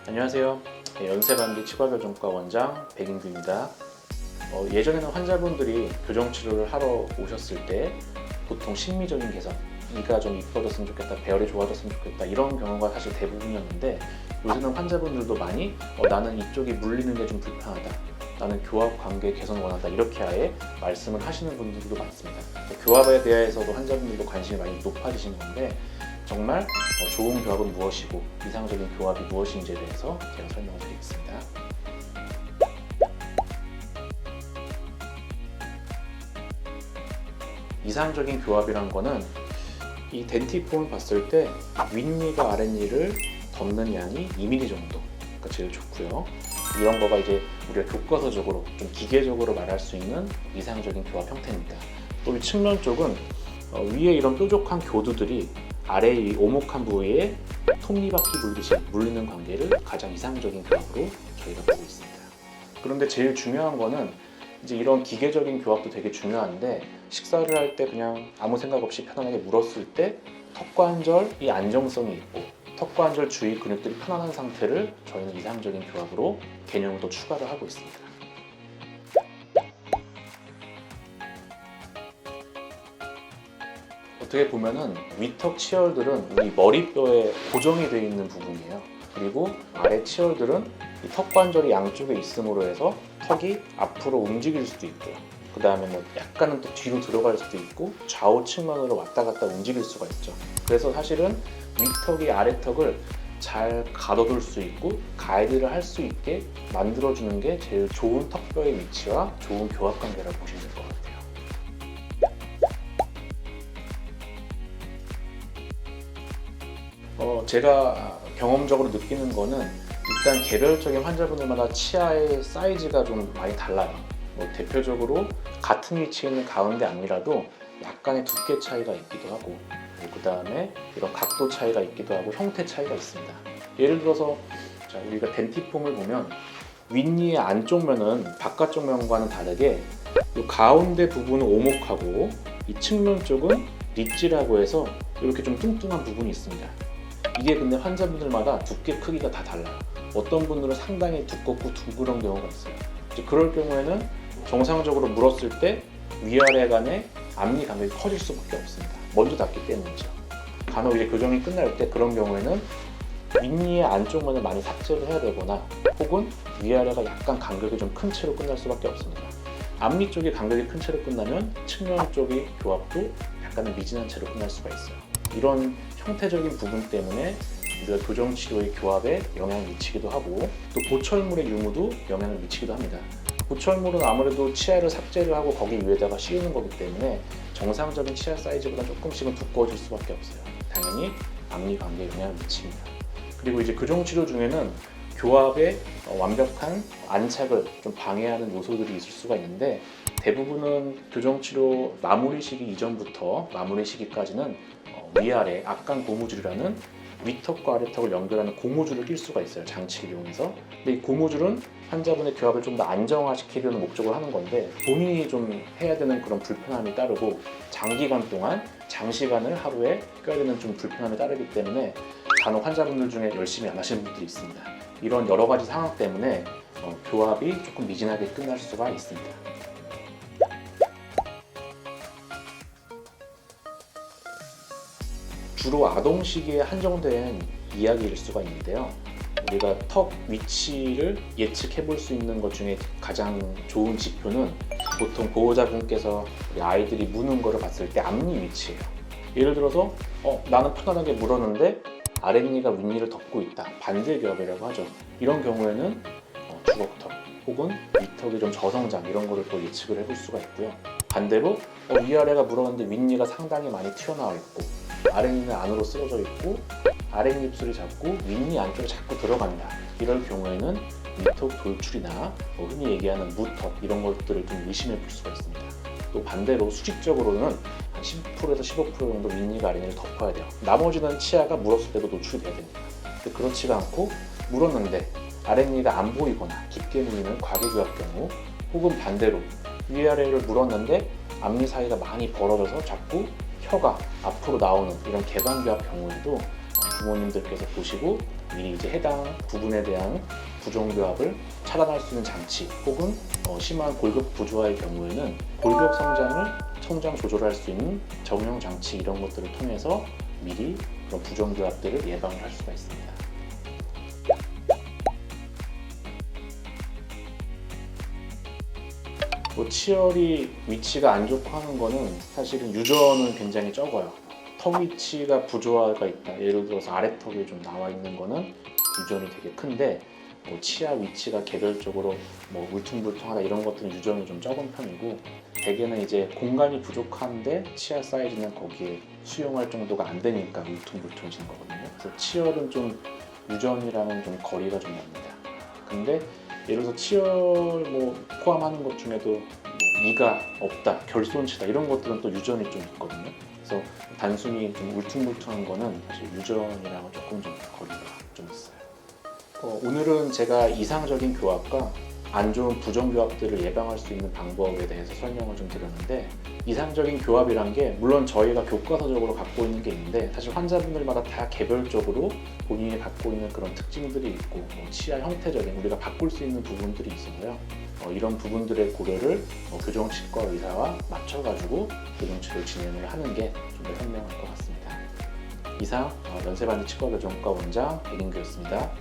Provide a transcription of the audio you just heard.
안녕하세요. 연세반비 치과교정과 원장 백인규입니다. 예전에는 환자분들이 교정치료를 하러 오셨을 때 보통 심미적인 개선, 이가 좀 이뻐졌으면 좋겠다, 배열이 좋아졌으면 좋겠다 이런 경우가 사실 대부분이었는데, 요새는 환자분들도 많이 나는 이쪽이 물리는 게 좀 불편하다, 나는 교합 관계 개선 원한다, 이렇게 아예 말씀을 하시는 분들도 많습니다. 교합에 대해서도 환자분들도 관심이 많이 높아지신 건데, 정말 좋은 교합은 무엇이고 이상적인 교합이 무엇인지에 대해서 제가 설명을 드리겠습니다. 이상적인 교합이란 거는 이 덴티폼을 봤을 때 윗니가 아랫니를 덮는 양이 2mm 정도가 제일 좋고요. 이런 거가 이제 우리가 교과서적으로 좀 기계적으로 말할 수 있는 이상적인 교합 형태입니다. 또 이 측면 쪽은 위에 이런 뾰족한 교두들이 아래 이 오목한 부위에 톱니바퀴 물듯이 물리는 관계를 가장 이상적인 교합으로 저희가 보고 있습니다. 그런데 제일 중요한 거는 이제 이런 기계적인 교합도 되게 중요한데, 식사를 할 때 그냥 아무 생각 없이 편안하게 물었을 때 턱관절이 안정성이 있고 턱관절 주위 근육들이 편안한 상태를 저희는 이상적인 교합으로 개념을 또 추가를 하고 있습니다. 어떻게 보면은 윗턱 치열들은 우리 머리뼈에 고정이 되어 있는 부분이에요. 그리고 아래 치열들은 이 턱관절이 양쪽에 있음으로 해서 턱이 앞으로 움직일 수도 있고요. 그 다음에 약간은 또 뒤로 들어갈 수도 있고 좌우 측면으로 왔다 갔다 움직일 수가 있죠. 그래서 사실은 윗턱이 아래턱을 잘 가둬둘 수 있고 가이드를 할 수 있게 만들어주는 게 제일 좋은 턱뼈의 위치와 좋은 교합 관계라고 보시면 될 것 같아요. 제가 경험적으로 느끼는 거는 일단 개별적인 환자분들마다 치아의 사이즈가 좀 많이 달라요. 대표적으로 같은 위치에 있는 가운데 앞니라도 약간의 두께 차이가 있기도 하고, 그 다음에 이런 각도 차이가 있기도 하고 형태 차이가 있습니다. 예를 들어서 우리가 덴티폼을 보면 윗니의 안쪽 면은 바깥쪽 면과는 다르게 이 가운데 부분은 오목하고 이 측면 쪽은 리지라고 해서 이렇게 좀 뚱뚱한 부분이 있습니다. 이게 근데 환자분들마다 두께 크기가 다 달라요. 어떤 분들은 상당히 두껍고 둥그런 경우가 있어요. 이제 그럴 경우에는 정상적으로 물었을 때 위아래 간의 앞니 간격이 커질 수밖에 없습니다. 먼저 닿기 때문이죠. 간혹 이제 교정이 끝날 때 그런 경우에는 윗니의 안쪽면을 많이 삭제를 해야 되거나, 혹은 위아래가 약간 간격이 좀 큰 채로 끝날 수밖에 없습니다. 앞니 쪽이 간격이 큰 채로 끝나면 측면 쪽의 교합도 약간은 미진한 채로 끝날 수가 있어요. 이런 형태적인 부분 때문에 우리가 교정치료의 교합에 영향을 미치기도 하고, 또 보철물의 유무도 영향을 미치기도 합니다. 보철물은 아무래도 치아를 삭제를 하고 거기 위에다가 씌우는 거기 때문에 정상적인 치아 사이즈보다 조금씩은 두꺼워질 수밖에 없어요. 당연히 앞니 관계에 영향을 미칩니다. 그리고 이제 교정치료 중에는 교합의 완벽한 안착을 좀 방해하는 요소들이 있을 수가 있는데, 대부분은 교정치료 마무리 시기 이전부터 마무리 시기까지는 위아래 악강 고무줄이라는 윗턱과 아래턱을 연결하는 고무줄을 낄 수가 있어요, 장치를 이용해서. 근데 이 고무줄은 환자분의 교합을 좀 더 안정화시키려는 목적으로 하는 건데, 본인이 좀 해야 되는 그런 불편함이 따르고 장기간 동안 장시간을 하루에 껴야 되는 좀 불편함이 따르기 때문에 간혹 환자분들 중에 열심히 안 하시는 분들이 있습니다. 이런 여러 가지 상황 때문에 교합이 조금 미진하게 끝날 수가 있습니다. 주로 아동 시기에 한정된 이야기일 수가 있는데요. 우리가 턱 위치를 예측해 볼 수 있는 것 중에 가장 좋은 지표는 보통 보호자분께서 우리 아이들이 무는 거를 봤을 때 앞니 위치예요. 예를 들어서 나는 편안하게 물었는데 아랫니가 윗니를 덮고 있다, 반대 교합이라고 하죠. 이런 경우에는 주걱턱 혹은 윗턱의 좀 저성장, 이런 거를 또 예측을 해볼 수가 있고요. 반대로 위아래가 물었는데 윗니가 상당히 많이 튀어나와 있고 아랫니는 안으로 쓰러져 있고 아랫니 입술이 자꾸 윗니 안쪽에 자꾸 들어간다, 이럴 경우에는 윗턱 돌출이나 흔히 얘기하는 무턱, 이런 것들을 좀 의심해 볼 수가 있습니다. 또 반대로 수직적으로는 한 10%에서 15% 정도 윗니가 아랫니를 덮어야 돼요. 나머지는 치아가 물었을 때도 노출이 돼야 됩니다. 근데 그렇지가 않고 물었는데 아랫니가 안 보이거나 깊게 보이는 과계교합 경우, 혹은 반대로 위아래를 물었는데 앞니 사이가 많이 벌어져서 자꾸 혀가 앞으로 나오는 이런 개방교합 경우에도 부모님들께서 보시고 미리 이제 해당 부분에 대한 부종교합을 차단할 수 있는 장치, 혹은 심한 골격 부조화의 경우에는 골격 성장 조절할 수 있는 정형 장치, 이런 것들을 통해서 미리 그런 부종교합들을 예방을 할 수가 있습니다. 치열이 위치가 안 좋고 하는 거는 사실은 유전은 굉장히 적어요. 턱 위치가 부조화가 있다, 예를 들어서 아래턱이 좀 나와 있는 거는 유전이 되게 큰데, 치아 위치가 개별적으로 울퉁불퉁하다, 이런 것들은 유전이 좀 적은 편이고, 대개는 이제 공간이 부족한데 치아 사이즈는 거기에 수용할 정도가 안 되니까 울퉁불퉁해지는 거거든요. 그래서 치열은 좀 유전이랑은 좀 거리가 좀 납니다. 근데 예를 들어서 치열 포함하는 것 중에도 이가 없다, 결손치다, 이런 것들은 또 유전이 좀 있거든요. 그래서 단순히 좀 울퉁불퉁한 거는 사실 유전이랑은 조금 좀 거리가 좀 있어요. 오늘은 제가 이상적인 교합과 안 좋은 부정교합들을 예방할 수 있는 방법에 대해서 설명을 좀 드렸는데, 이상적인 교합이란 게 물론 저희가 교과서적으로 갖고 있는 게 있는데, 사실 환자분들마다 다 개별적으로 본인이 갖고 있는 그런 특징들이 있고, 치아 형태적인 우리가 바꿀 수 있는 부분들이 있어서요. 이런 부분들의 고려를 교정치과 의사와 맞춰가지고 교정치료를 진행을 하는 게 좀 더 현명할 것 같습니다. 이상 연세반지 치과교정과 원장 백인규였습니다.